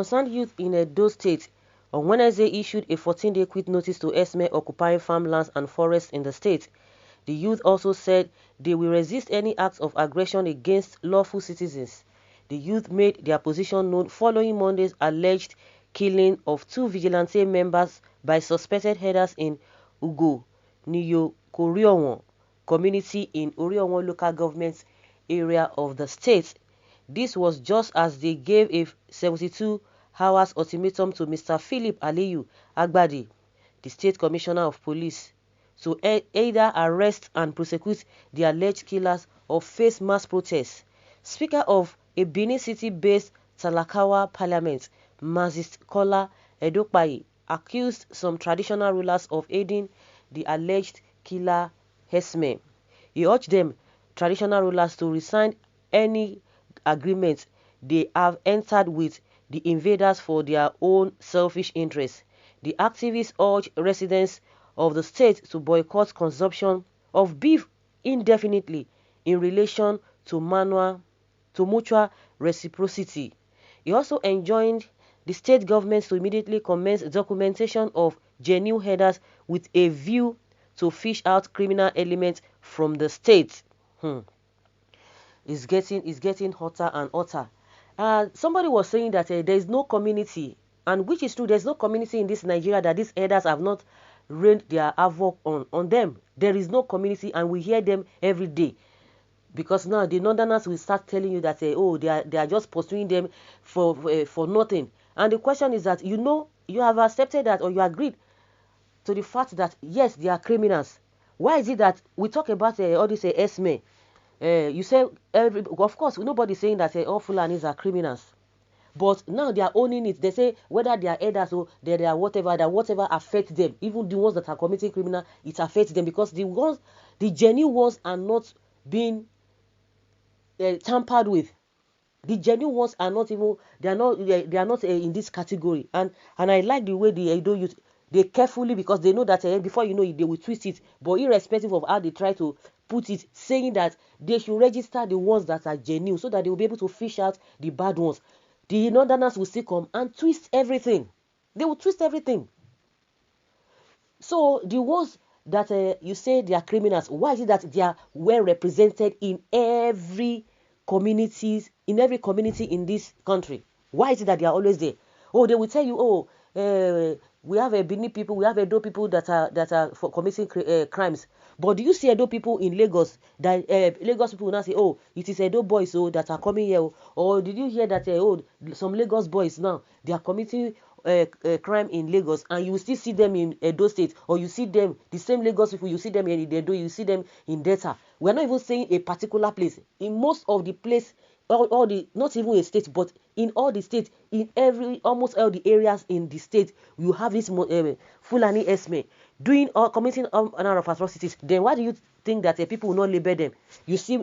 concerned youth in Edo State on Wednesday issued a 14-day quit notice to herdsmen occupying farmlands and forests in the state. The youth also said they will resist any acts of aggression against lawful citizens. The youth made their position known following Monday's alleged killing of 2 vigilante members by suspected herders in Ugo, Niyo Korionwon community in Orionwon local government area of the state. This was just as they gave a 72-hour ultimatum to Mr. Philip Aliyu Agbadi, the State Commissioner of Police, to either arrest and prosecute the alleged killers or face mass protests. Speaker of a Benin City-based Talakawa Parliament, Mazis Kola Edokpayi, accused some traditional rulers of aiding the alleged killer herdsmen. He urged them, traditional rulers, to resign any agreement they have entered with the invaders for their own selfish interests. The activists urged residents of the state to boycott consumption of beef indefinitely in relation to mutual reciprocity. He also enjoined the state government to immediately commence documentation of genuine herders with a view to fish out criminal elements from the state. It's getting hotter and hotter. Somebody was saying that there is no community, and which is true. There's no community in this Nigeria that these herders have not rained their havoc on them. There is no community, and we hear them every day. Because now the northerners will start telling you that they are just pursuing them for nothing. And the question is that you have accepted that, or you agreed to the fact that yes, they are criminals. Why is it that we talk about all these herdsmen? You say of course nobody's saying that all Fulanis are criminals, but now they are owning it. They say whether they are herders or they are whatever, that whatever affects them, even the ones that are committing criminal, it affects them, because the genuine ones are not being tampered with. The genuine ones are not even, they are not in this category. And I like the way the Edo youth, they carefully, because they know that before you know it, they will twist it. But irrespective of how they try to put it, saying that they should register the ones that are genuine so that they will be able to fish out the bad ones. The northerners will still come and twist everything. They will twist everything. So the ones that you say they are criminals, why is it that they are well represented in every community in this country? Why is it that they are always there? Oh, they will tell you, we have a Benin people, we have Edo people that are for committing crimes. But do you see Edo people in Lagos? That Lagos people will now say, oh, it is Edo boys that are coming here. Or did you hear that some Lagos boys now, they are committing crime in Lagos, and you will still see them in Edo State, or you see them, the same Lagos people, you see them in Edo, you see them in Delta. We are not even saying a particular place. In most of the place, all the, not even a state, but in all the states, in almost all the areas in the state, you have this Fulani herdsmen doing or committing all manner of atrocities. Then why do you think that people will not label them? You see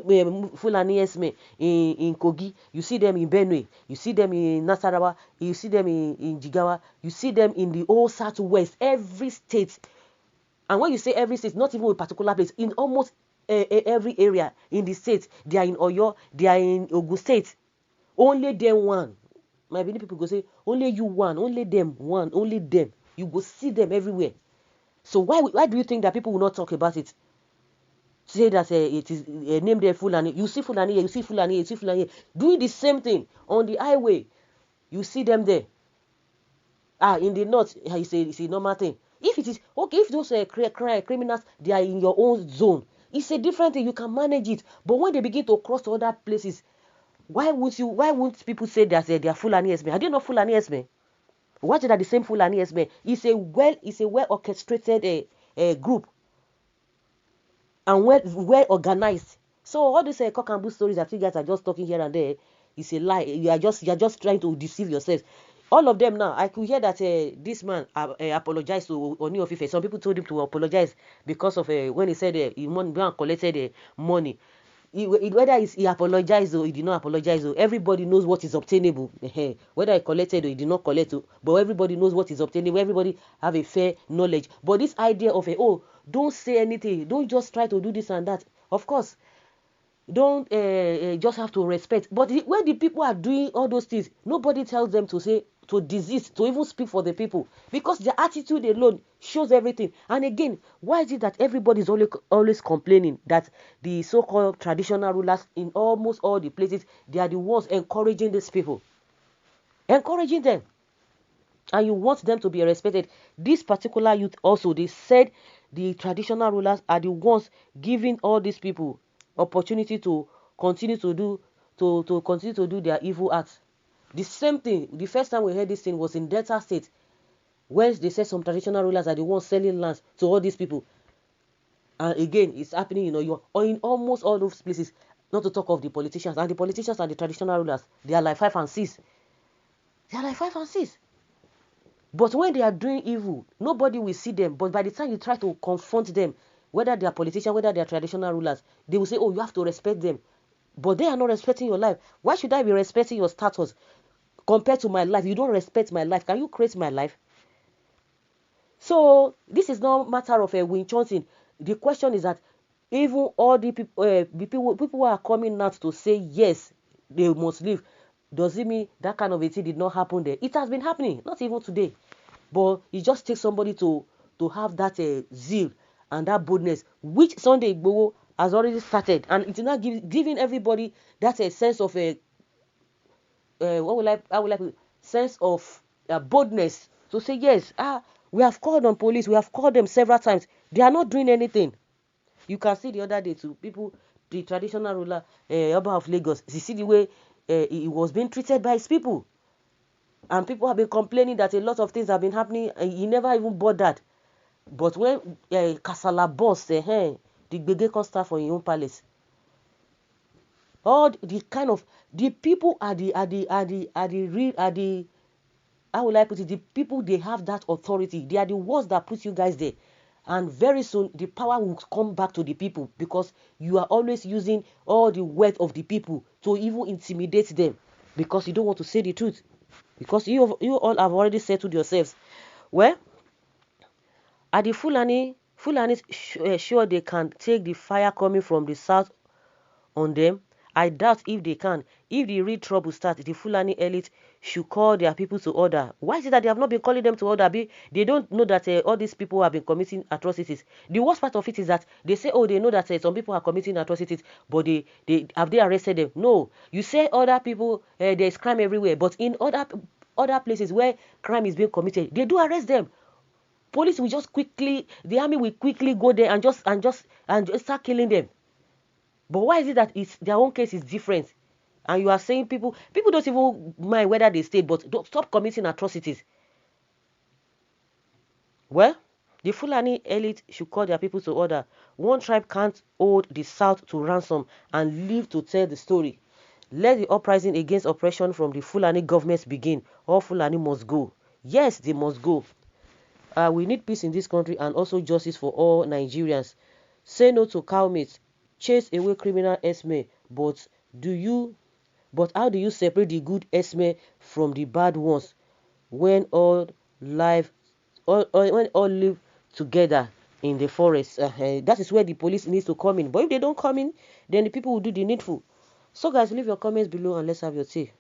Fulani herdsmen in Kogi, you see them in Benue, you see them in Nasarawa, you see them in Jigawa, you see them in the whole Southwest, every state. And when you say every state, not even a particular place, in almost every area in the state. They are in Oyo, they are in Ogun State. Only them one. My Benin people go say, only you one, only them one, only them. You go see them everywhere. So why do you think that people will not talk about it? Say that it is named there Fulani. You see Fulani here, you see Fulani here, you see Fulani here. Doing the same thing on the highway. You see them there. In the north, it's a normal thing. If it is okay, if those criminals, they are in your own zone, it's a different thing. You can manage it. But when they begin to cross to other places, why won't people say that they are Fulani herdsmen? Are they not Fulani herdsmen? What is that the same Fulani herdsmen? It's a well orchestrated group and well organized. So all these cock and bull stories that you guys are just talking here and there, it's a lie. You are just trying to deceive yourselves. All of them now, I could hear that this man apologized to Oni of Ife. Some people told him to apologize because of when he said he collected money. Whether he apologized or he did not apologize, everybody knows what is obtainable. Whether he collected or he did not collect, but everybody knows what is obtainable. Everybody have a fair knowledge. But this idea of don't say anything, don't just try to do this and that. Of course, don't just have to respect. But when the people are doing all those things, nobody tells them to say, to desist, to even speak for the people, because their attitude alone shows everything. And again, why is it that everybody is always complaining that the so-called traditional rulers in almost all the places, they are the ones encouraging these people, encouraging them, and you want them to be respected? This particular youth also, they said the traditional rulers are the ones giving all these people opportunity to continue to do to continue to do their evil acts. The same thing, the first time we heard this thing was in Delta State, where they said some traditional rulers are the ones selling lands to all these people. And again, it's happening in almost all those places, not to talk of the politicians. And the politicians and the traditional rulers, they are like 5 and 6. They are like 5 and 6. But when they are doing evil, nobody will see them. But by the time you try to confront them, whether they are politicians, whether they are traditional rulers, they will say, oh, you have to respect them. But they are not respecting your life. Why should I be respecting your status compared to my life? You don't respect my life. Can you create my life? So this is not a matter of a Win Johnson. The question is that even all the people who are coming out to say yes, they must leave, does it mean that kind of a thing did not happen there? It has been happening, not even today. But it just takes somebody to have that zeal and that boldness, which Sunday Igboho has already started, and it's not giving everybody that a sense of a sense of boldness to say yes. We have called on police, we have called them several times, they are not doing anything. You can see the other day too, people, the traditional ruler Oba of Lagos, you see the way he was being treated by his people, and people have been complaining that a lot of things have been happening, and he never even bothered. But when Kasala boss the gbege can start for your own palace, all the kind of the people are the how will I put it, the people, they have that authority, they are the ones that put you guys there. And very soon the power will come back to the people, because you are always using all the wealth of the people to even intimidate them, because you don't want to say the truth, because you all have already settled yourselves. Well, are the Fulani sure they can take the fire coming from the south on them? I doubt if they can. If the real trouble starts, the Fulani elite should call their people to order. Why is it that they have not been calling them to order? They don't know that all these people have been committing atrocities. The worst part of it is that they say, oh, they know that some people are committing atrocities, but they have they arrested them? No. You say other people, there's crime everywhere, but in other places where crime is being committed, they do arrest them. Police will just quickly, the army will quickly go there and just start killing them. But why is it that their own case is different? And you are saying people don't even mind whether they stay, but don't stop committing atrocities. Well, the Fulani elite should call their people to order. One tribe can't hold the South to ransom and live to tell the story. Let the uprising against oppression from the Fulani governments begin. All Fulani must go. Yes, they must go. We need peace in this country and also justice for all Nigerians. Say no to cow meat. Chase away criminal herdsmen. But how do you separate the good herdsmen from the bad ones when all live together in the forest? That is where the police needs to come in. But if they don't come in, then the people will do the needful. So guys, leave your comments below and let's have your tea.